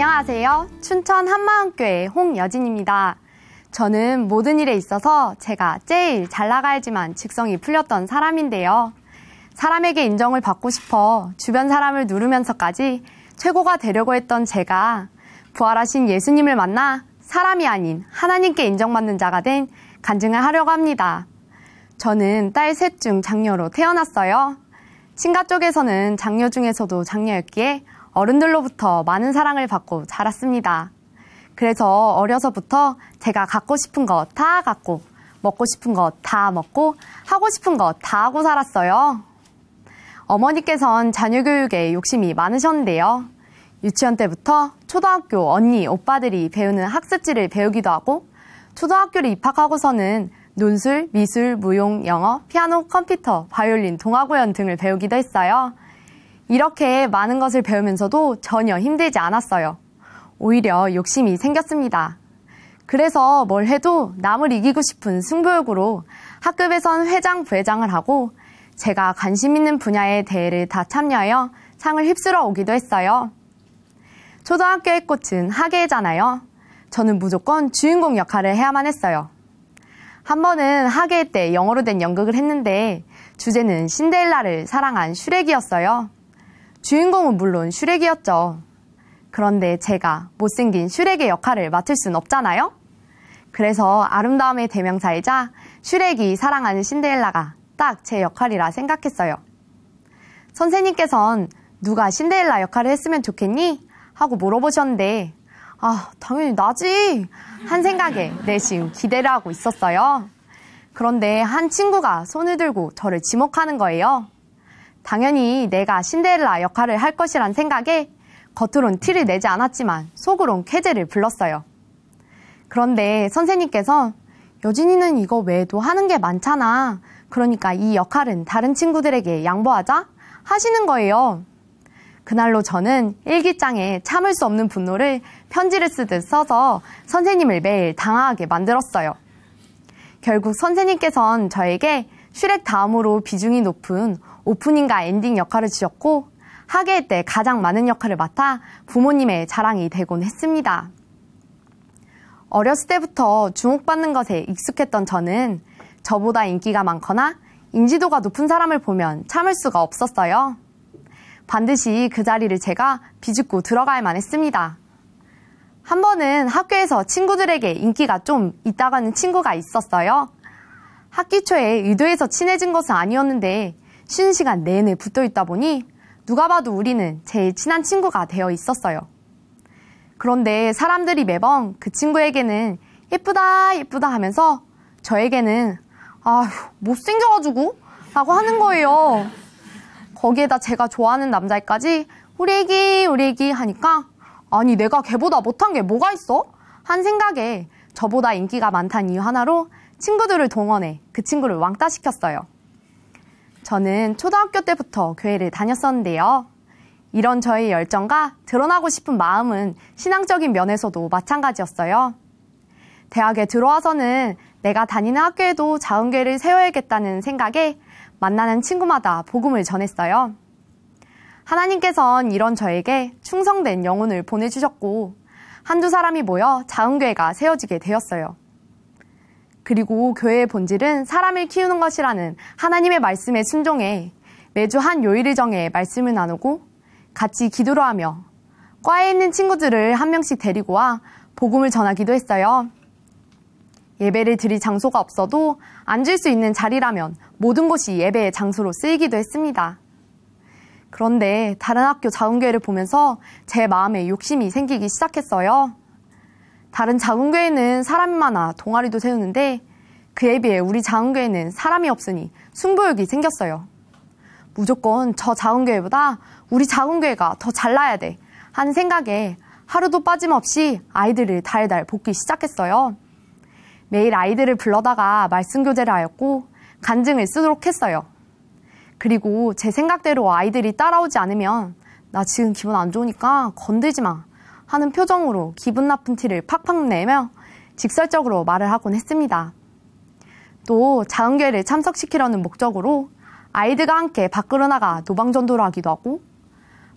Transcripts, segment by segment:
안녕하세요. 춘천 한마음교회 홍여진입니다. 저는 모든 일에 있어서 제가 제일 잘 나가야지만 직성이 풀렸던 사람인데요. 사람에게 인정을 받고 싶어 주변 사람을 누르면서까지 최고가 되려고 했던 제가 부활하신 예수님을 만나 사람이 아닌 하나님께 인정받는 자가 된 간증을 하려고 합니다. 저는 딸 셋 중 장녀로 태어났어요. 친가 쪽에서는 장녀 중에서도 장녀였기에 어른들로부터 많은 사랑을 받고 자랐습니다. 그래서 어려서부터 제가 갖고 싶은 거 다 갖고, 먹고 싶은 거 다 먹고, 하고 싶은 거 다 하고 살았어요. 어머니께선 자녀 교육에 욕심이 많으셨는데요. 유치원 때부터 초등학교 언니, 오빠들이 배우는 학습지를 배우기도 하고, 초등학교를 입학하고서는 논술, 미술, 무용, 영어, 피아노, 컴퓨터, 바이올린, 동화공연 등을 배우기도 했어요. 이렇게 많은 것을 배우면서도 전혀 힘들지 않았어요. 오히려 욕심이 생겼습니다. 그래서 뭘 해도 남을 이기고 싶은 승부욕으로 학급에선 회장, 부회장을 하고 제가 관심 있는 분야의 대회를 다 참여하여 상을 휩쓸어 오기도 했어요. 초등학교의 꽃은 학예잖아요. 저는 무조건 주인공 역할을 해야만 했어요. 한 번은 학예 때 영어로 된 연극을 했는데 주제는 신데렐라를 사랑한 슈렉이었어요. 주인공은 물론 슈렉이었죠. 그런데 제가 못생긴 슈렉의 역할을 맡을 순 없잖아요. 그래서 아름다움의 대명사이자 슈렉이 사랑하는 신데렐라가 딱 제 역할이라 생각했어요. 선생님께서는 누가 신데렐라 역할을 했으면 좋겠니? 하고 물어보셨는데 당연히 나지! 한 생각에 내심 기대를 하고 있었어요. 그런데 한 친구가 손을 들고 저를 지목하는 거예요. 당연히 내가 신데렐라 역할을 할 것이란 생각에 겉으론 티를 내지 않았지만 속으론 쾌재를 불렀어요. 그런데 선생님께서 여진이는 이거 외에도 하는 게 많잖아. 그러니까 이 역할은 다른 친구들에게 양보하자 하시는 거예요. 그날로 저는 일기장에 참을 수 없는 분노를 편지를 쓰듯 써서 선생님을 매일 당황하게 만들었어요. 결국 선생님께서는 저에게 슈렉 다음으로 비중이 높은 오프닝과 엔딩 역할을 주셨고 학예 때 가장 많은 역할을 맡아 부모님의 자랑이 되곤 했습니다. 어렸을 때부터 주목받는 것에 익숙했던 저는 저보다 인기가 많거나 인지도가 높은 사람을 보면 참을 수가 없었어요. 반드시 그 자리를 제가 비집고 들어가야만 했습니다. 한 번은 학교에서 친구들에게 인기가 좀 있다가는 친구가 있었어요. 학기 초에 의도해서 친해진 것은 아니었는데 쉬는 시간 내내 붙어 있다 보니 누가 봐도 우리는 제일 친한 친구가 되어 있었어요. 그런데 사람들이 매번 그 친구에게는 예쁘다 예쁘다 하면서 저에게는 못생겨가지고 라고 하는 거예요. 거기에다 제가 좋아하는 남자애까지 우리 애기 하니까 아니 내가 걔보다 못한 게 뭐가 있어? 한 생각에 저보다 인기가 많다는 이유 하나로 친구들을 동원해 그 친구를 왕따시켰어요. 저는 초등학교 때부터 교회를 다녔었는데요. 이런 저의 열정과 드러나고 싶은 마음은 신앙적인 면에서도 마찬가지였어요. 대학에 들어와서는 내가 다니는 학교에도 자은교회를 세워야겠다는 생각에 만나는 친구마다 복음을 전했어요. 하나님께서는 이런 저에게 충성된 영혼을 보내주셨고 한두 사람이 모여 자은교회가 세워지게 되었어요. 그리고 교회의 본질은 사람을 키우는 것이라는 하나님의 말씀에 순종해 매주 한 요일을 정해 말씀을 나누고 같이 기도를 하며 과에 있는 친구들을 한 명씩 데리고 와 복음을 전하기도 했어요. 예배를 드릴 장소가 없어도 앉을 수 있는 자리라면 모든 곳이 예배의 장소로 쓰이기도 했습니다. 그런데 다른 학교 자은교회를 보면서 제 마음에 욕심이 생기기 시작했어요. 다른 자은교회는 사람이 많아 동아리도 세우는데 그에 비해 우리 자은교회는 사람이 없으니 승부욕이 생겼어요. 무조건 저 자은교회보다 우리 자은교회가 더 잘나야 돼 하는 생각에 하루도 빠짐없이 아이들을 달달 볶기 시작했어요. 매일 아이들을 불러다가 말씀 교제를 하였고 간증을 쓰도록 했어요. 그리고 제 생각대로 아이들이 따라오지 않으면 나 지금 기분 안 좋으니까 건들지 마 하는 표정으로 기분 나쁜 티를 팍팍 내며 직설적으로 말을 하곤 했습니다. 또 자은교회를 참석시키려는 목적으로 아이들과 함께 밖으로 나가 노방전도를 하기도 하고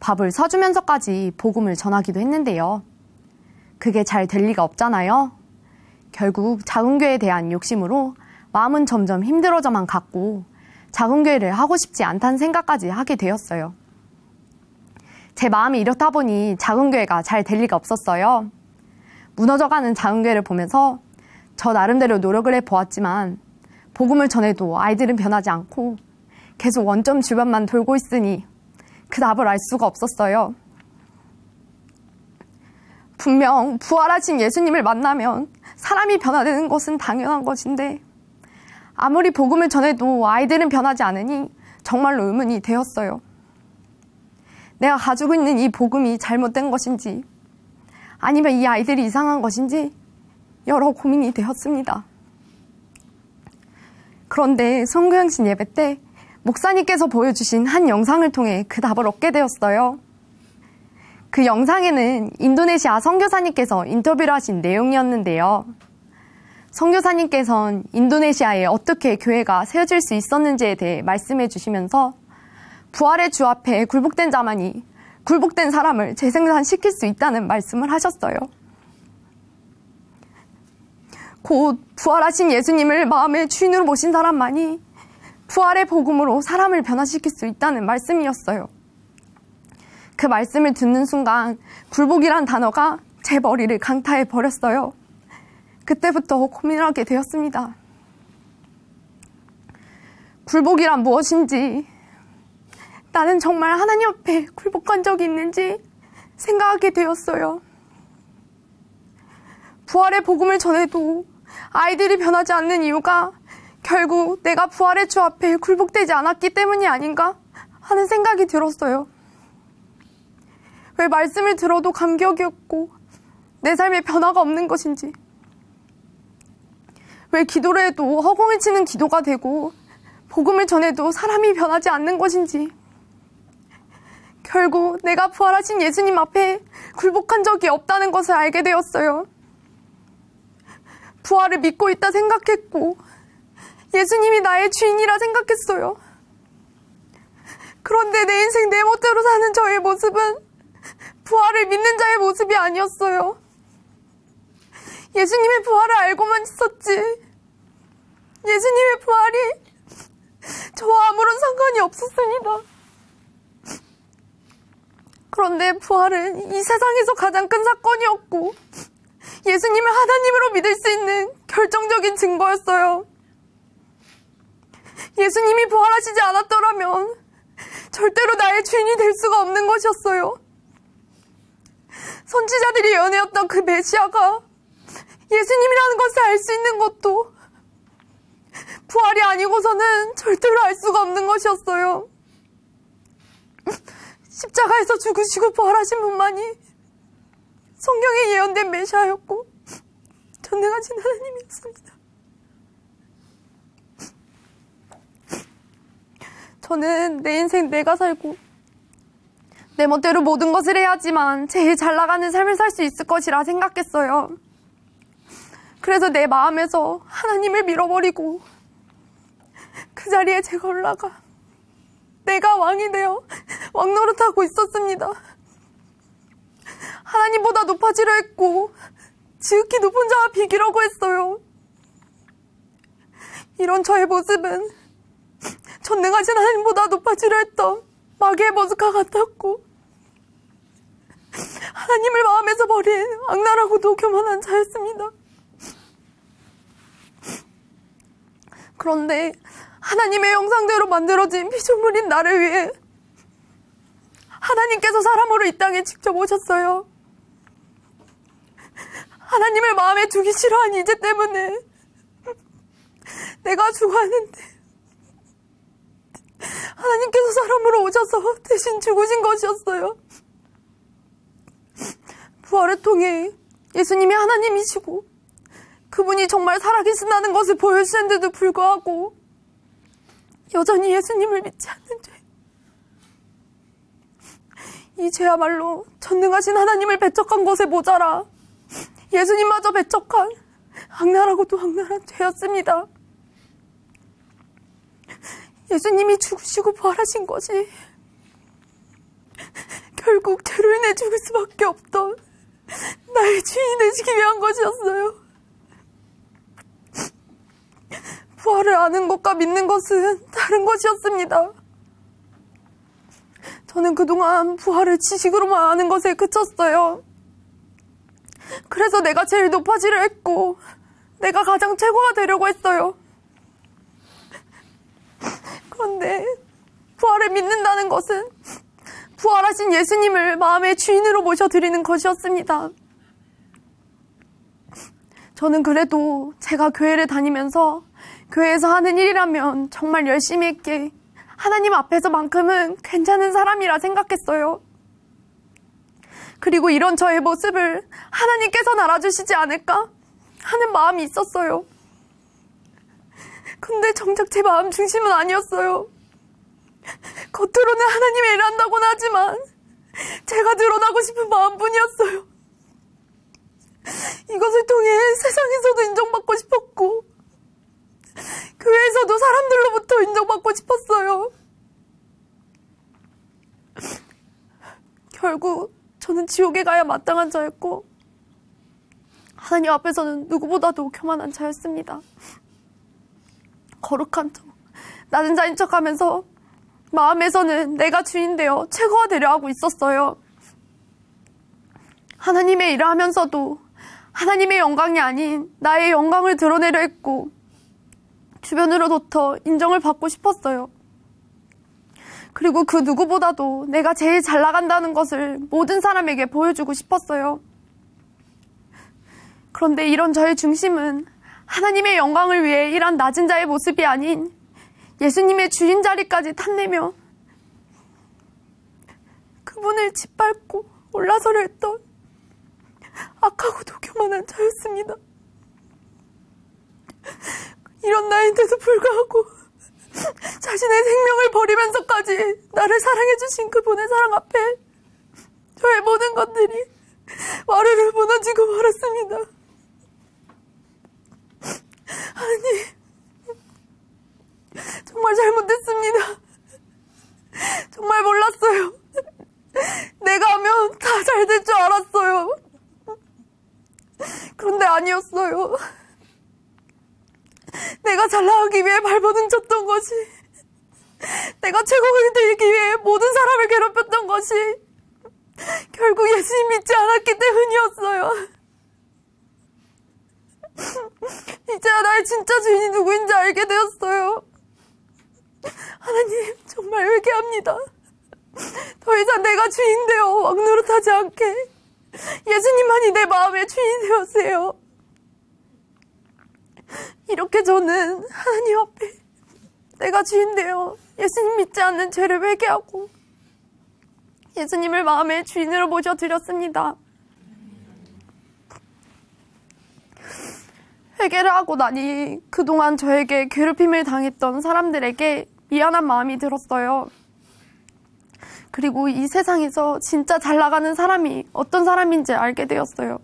밥을 사주면서까지 복음을 전하기도 했는데요. 그게 잘 될 리가 없잖아요. 결국 작은 교회에 대한 욕심으로 마음은 점점 힘들어져만 갔고 작은 교회를 하고 싶지 않다는 생각까지 하게 되었어요. 제 마음이 이렇다 보니 작은 교회가 잘 될 리가 없었어요. 무너져가는 작은 교회를 보면서 저 나름대로 노력을 해보았지만 복음을 전해도 아이들은 변하지 않고 계속 원점 주변만 돌고 있으니 그 답을 알 수가 없었어요. 분명 부활하신 예수님을 만나면 사람이 변화되는 것은 당연한 것인데 아무리 복음을 전해도 아이들은 변하지 않으니 정말로 의문이 되었어요. 내가 가지고 있는 이 복음이 잘못된 것인지 아니면 이 아이들이 이상한 것인지 여러 고민이 되었습니다. 그런데 선교행신 예배 때 목사님께서 보여주신 한 영상을 통해 그 답을 얻게 되었어요. 그 영상에는 인도네시아 선교사님께서 인터뷰를 하신 내용이었는데요. 선교사님께서는 인도네시아에 어떻게 교회가 세워질 수 있었는지에 대해 말씀해 주시면서 부활의 주 앞에 굴복된 자만이 굴복된 사람을 재생산시킬 수 있다는 말씀을 하셨어요. 곧 부활하신 예수님을 마음의 주인으로 모신 사람만이 부활의 복음으로 사람을 변화시킬 수 있다는 말씀이었어요. 그 말씀을 듣는 순간 굴복이란 단어가 제 머리를 강타해 버렸어요. 그때부터 고민을 하게 되었습니다. 굴복이란 무엇인지, 나는 정말 하나님 앞에 굴복한 적이 있는지 생각하게 되었어요. 부활의 복음을 전해도 아이들이 변하지 않는 이유가 결국 내가 부활의 주 앞에 굴복되지 않았기 때문이 아닌가 하는 생각이 들었어요. 왜 말씀을 들어도 감격이 없고 내 삶에 변화가 없는 것인지, 왜 기도를 해도 허공을 치는 기도가 되고 복음을 전해도 사람이 변하지 않는 것인지, 결국 내가 부활하신 예수님 앞에 굴복한 적이 없다는 것을 알게 되었어요. 부활을 믿고 있다 생각했고 예수님이 나의 주인이라 생각했어요. 그런데 내 인생 내 멋대로 사는 저의 모습은 부활을 믿는 자의 모습이 아니었어요. 예수님의 부활을 알고만 있었지 예수님의 부활이 저와 아무런 상관이 없었습니다. 그런데 부활은 이 세상에서 가장 큰 사건이었고 예수님을 하나님으로 믿을 수 있는 결정적인 증거였어요. 예수님이 부활하시지 않았더라면 절대로 나의 주인이 될 수가 없는 것이었어요. 선지자들이 예언해왔던 그 메시아가 예수님이라는 것을 알 수 있는 것도 부활이 아니고서는 절대로 알 수가 없는 것이었어요. 십자가에서 죽으시고 부활하신 분만이 성경에 예언된 메시아였고 전능하신 하나님이었습니다. 저는 내 인생 내가 살고 내 멋대로 모든 것을 해야지만 제일 잘 나가는 삶을 살 수 있을 것이라 생각했어요. 그래서 내 마음에서 하나님을 밀어버리고 그 자리에 제가 올라가 내가 왕이 되어 왕노릇하고 있었습니다. 하나님보다 높아지려 했고 지극히 높은 자와 비기려고 했어요. 이런 저의 모습은 전능하신 하나님보다 높아지려 했던 마귀의 모습과 같았고 하나님을 마음에서 버린 악랄하고도 교만한 자였습니다. 그런데 하나님의 형상대로 만들어진 피조물인 나를 위해 하나님께서 사람으로 이 땅에 직접 오셨어요. 하나님을 마음에 두기 싫어한 이제 때문에 내가 죽었는데 하나님께서 사람으로 오셔서 대신 죽으신 것이었어요. 부활을 통해 예수님이 하나님이시고 그분이 정말 살아계신다는 것을 보여주셨는데도 불구하고 여전히 예수님을 믿지 않는 죄, 이 죄야말로 전능하신 하나님을 배척한 것에 모자라 예수님마저 배척한 악랄하고도 악랄한 죄였습니다. 예수님이 죽으시고 부활하신 것이 결국 죄로 인해 죽을 수밖에 없던 나의 주인이 되시기 위한 것이었어요. 부활을 아는 것과 믿는 것은 다른 것이었습니다. 저는 그동안 부활을 지식으로만 아는 것에 그쳤어요. 그래서 내가 제일 높아지려 했고 내가 가장 최고가 되려고 했어요. 그런데 부활을 믿는다는 것은 부활하신 예수님을 마음의 주인으로 모셔드리는 것이었습니다. 저는 그래도 제가 교회를 다니면서 교회에서 하는 일이라면 정말 열심히 했기에 하나님 앞에서만큼은 괜찮은 사람이라 생각했어요. 그리고 이런 저의 모습을 하나님께서는 알아주시지 않을까 하는 마음이 있었어요. 근데 정작 제 마음 중심은 아니었어요. 겉으로는 하나님의 일을 한다고는 하지만 제가 드러나고 싶은 마음뿐이었어요. 이것을 통해 세상에서도 인정받고 싶었고 교회에서도 사람들로부터 인정받고 싶었어요. 결국 저는 지옥에 가야 마땅한 자였고 하나님 앞에서는 누구보다도 교만한 자였습니다. 거룩한 척, 낮은 자인 척하면서 마음에서는 내가 주인 되어 최고가 되려 하고 있었어요. 하나님의 일을 하면서도 하나님의 영광이 아닌 나의 영광을 드러내려 했고 주변으로부터 인정을 받고 싶었어요. 그리고 그 누구보다도 내가 제일 잘 나간다는 것을 모든 사람에게 보여주고 싶었어요. 그런데 이런 저의 중심은 하나님의 영광을 위해 일한 낮은 자의 모습이 아닌 예수님의 주인 자리까지 탐내며 그분을 짓밟고 올라서려 했던 악하고도 교만한 자였습니다. 이런 나인데도 불구하고 자신의 생명을 버리면서까지 나를 사랑해주신 그분의 사랑 앞에 저의 모든 것들이 와르르 무너지고 말았습니다. 하나님, 정말 잘못했습니다. 정말 몰랐어요. 내가 하면 다 잘 될 줄 알았어요. 그런데 아니었어요. 내가 잘 나가기 위해 발버둥 쳤던 것이, 내가 최고가 되기 위해 모든 사람을 괴롭혔던 것이 결국 예수님 믿지 않았기 때문이었어요. 이제야 나의 진짜 주인이 누구인지 알게 되었어요. 하나님, 정말 회개합니다. 더 이상 내가 주인 되어 왕노릇하지 않게 예수님만이 내 마음의 주인이 되었어요. 이렇게 저는 하나님 앞에 내가 주인 되어 예수님 믿지 않는 죄를 회개하고 예수님을 마음의 주인으로 모셔드렸습니다. 회개를 하고 나니 그동안 저에게 괴롭힘을 당했던 사람들에게 미안한 마음이 들었어요. 그리고 이 세상에서 진짜 잘 나가는 사람이 어떤 사람인지 알게 되었어요.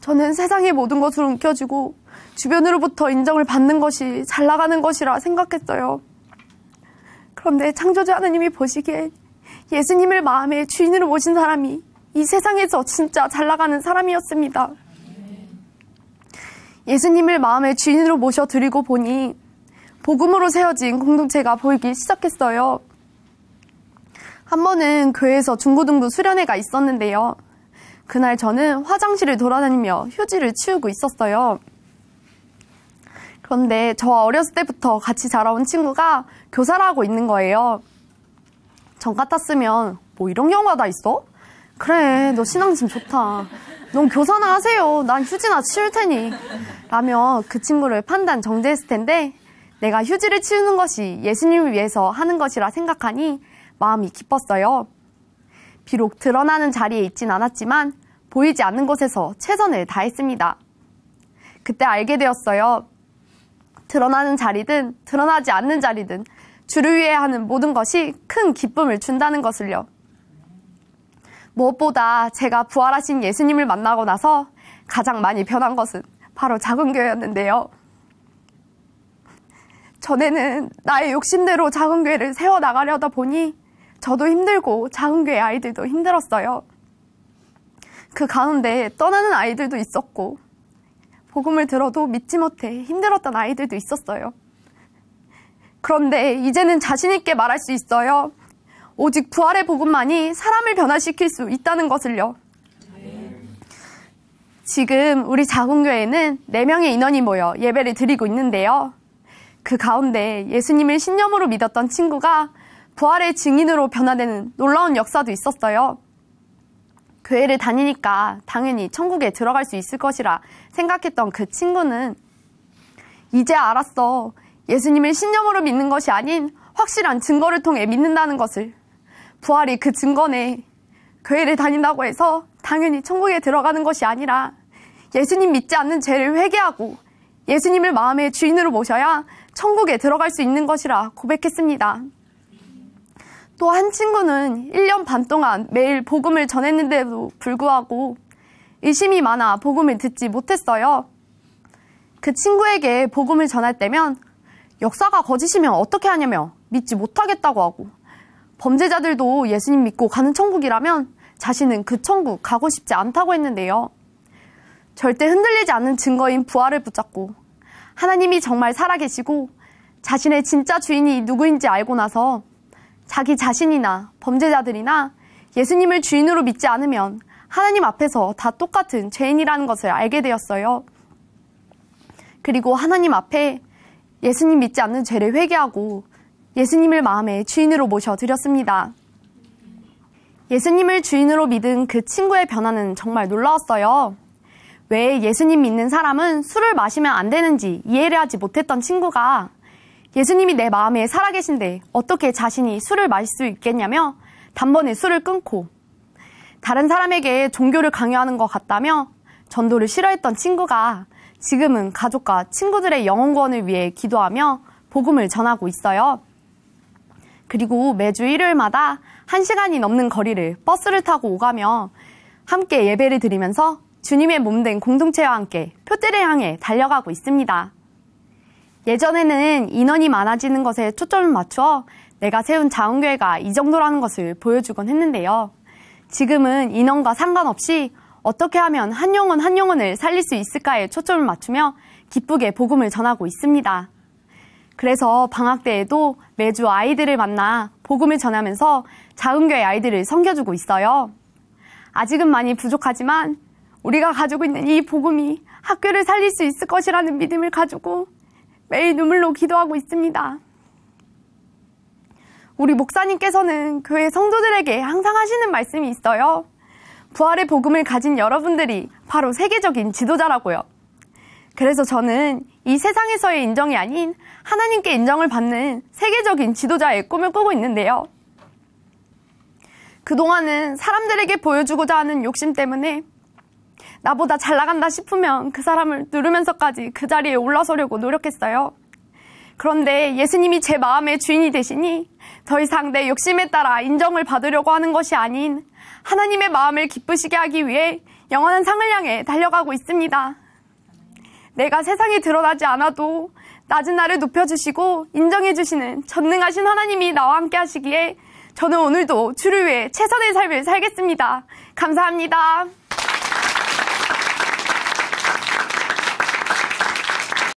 저는 세상의 모든 것을 움켜쥐고 주변으로부터 인정을 받는 것이 잘 나가는 것이라 생각했어요. 그런데 창조주 하나님이 보시기에 예수님을 마음의 주인으로 모신 사람이 이 세상에서 진짜 잘 나가는 사람이었습니다. 예수님을 마음의 주인으로 모셔드리고 보니 복음으로 세워진 공동체가 보이기 시작했어요. 한 번은 교회에서 중고등부 수련회가 있었는데요. 그날 저는 화장실을 돌아다니며 휴지를 치우고 있었어요. 그런데 저와 어렸을 때부터 같이 자라온 친구가 교사를 하고 있는 거예요. 전 같았으면 뭐 이런 경우가 다 있어? 그래, 너 신앙심 좋다. 넌 교사나 하세요. 난 휴지나 치울 테니. 라며 그 친구를 판단 정죄했을 텐데 내가 휴지를 치우는 것이 예수님을 위해서 하는 것이라 생각하니 마음이 기뻤어요. 비록 드러나는 자리에 있진 않았지만 보이지 않는 곳에서 최선을 다했습니다. 그때 알게 되었어요. 드러나는 자리든 드러나지 않는 자리든 주를 위해 하는 모든 것이 큰 기쁨을 준다는 것을요. 무엇보다 제가 부활하신 예수님을 만나고 나서 가장 많이 변한 것은 바로 작은 교회였는데요. 전에는 나의 욕심대로 작은 교회를 세워나가려다 보니 저도 힘들고 작은 교회 아이들도 힘들었어요. 그 가운데 떠나는 아이들도 있었고, 복음을 들어도 믿지 못해 힘들었던 아이들도 있었어요. 그런데 이제는 자신 있게 말할 수 있어요. 오직 부활의 복음만이 사람을 변화시킬 수 있다는 것을요. 지금 우리 작은교회에는 4명의 인원이 모여 예배를 드리고 있는데요. 그 가운데 예수님을 신념으로 믿었던 친구가 부활의 증인으로 변화되는 놀라운 역사도 있었어요. 교회를 다니니까 당연히 천국에 들어갈 수 있을 것이라 생각했던 그 친구는 이제 알았어. 예수님을 신념으로 믿는 것이 아닌 확실한 증거를 통해 믿는다는 것을. 부활이 그 증거네. 교회를 다닌다고 해서 당연히 천국에 들어가는 것이 아니라 예수님 믿지 않는 죄를 회개하고 예수님을 마음의 주인으로 모셔야 천국에 들어갈 수 있는 것이라 고백했습니다. 또 한 친구는 1년 반 동안 매일 복음을 전했는데도 불구하고 의심이 많아 복음을 듣지 못했어요. 그 친구에게 복음을 전할 때면 역사가 거짓이면 어떻게 하냐며 믿지 못하겠다고 하고, 범죄자들도 예수님 믿고 가는 천국이라면 자신은 그 천국 가고 싶지 않다고 했는데요. 절대 흔들리지 않는 증거인 부활을 붙잡고 하나님이 정말 살아계시고 자신의 진짜 주인이 누구인지 알고 나서 자기 자신이나 범죄자들이나 예수님을 주인으로 믿지 않으면 하나님 앞에서 다 똑같은 죄인이라는 것을 알게 되었어요. 그리고 하나님 앞에 예수님 믿지 않는 죄를 회개하고 예수님을 마음의 주인으로 모셔드렸습니다. 예수님을 주인으로 믿은 그 친구의 변화는 정말 놀라웠어요. 왜 예수님 믿는 사람은 술을 마시면 안 되는지 이해를 하지 못했던 친구가 예수님이 내 마음에 살아계신데 어떻게 자신이 술을 마실 수 있겠냐며 단번에 술을 끊고, 다른 사람에게 종교를 강요하는 것 같다며 전도를 싫어했던 친구가 지금은 가족과 친구들의 영혼 구원을 위해 기도하며 복음을 전하고 있어요. 그리고 매주 일요일마다 1시간이 넘는 거리를 버스를 타고 오가며 함께 예배를 드리면서 주님의 몸된 공동체와 함께 표대를 향해 달려가고 있습니다. 예전에는 인원이 많아지는 것에 초점을 맞추어 내가 세운 작은교회가 이 정도라는 것을 보여주곤 했는데요. 지금은 인원과 상관없이 어떻게 하면 한 영혼 한 영혼을 살릴 수 있을까에 초점을 맞추며 기쁘게 복음을 전하고 있습니다. 그래서 방학 때에도 매주 아이들을 만나 복음을 전하면서 작은교회 아이들을 섬겨주고 있어요. 아직은 많이 부족하지만 우리가 가지고 있는 이 복음이 학교를 살릴 수 있을 것이라는 믿음을 가지고 매일 눈물로 기도하고 있습니다. 우리 목사님께서는 교회 성도들에게 항상 하시는 말씀이 있어요. 부활의 복음을 가진 여러분들이 바로 세계적인 지도자라고요. 그래서 저는 이 세상에서의 인정이 아닌 하나님께 인정을 받는 세계적인 지도자의 꿈을 꾸고 있는데요. 그동안은 사람들에게 보여주고자 하는 욕심 때문에 나보다 잘 나간다 싶으면 그 사람을 누르면서까지 그 자리에 올라서려고 노력했어요. 그런데 예수님이 제 마음의 주인이 되시니 더 이상 내 욕심에 따라 인정을 받으려고 하는 것이 아닌 하나님의 마음을 기쁘시게 하기 위해 영원한 상을 향해 달려가고 있습니다. 내가 세상에 드러나지 않아도 낮은 나를 높여주시고 인정해주시는 전능하신 하나님이 나와 함께 하시기에 저는 오늘도 주를 위해 최선의 삶을 살겠습니다. 감사합니다.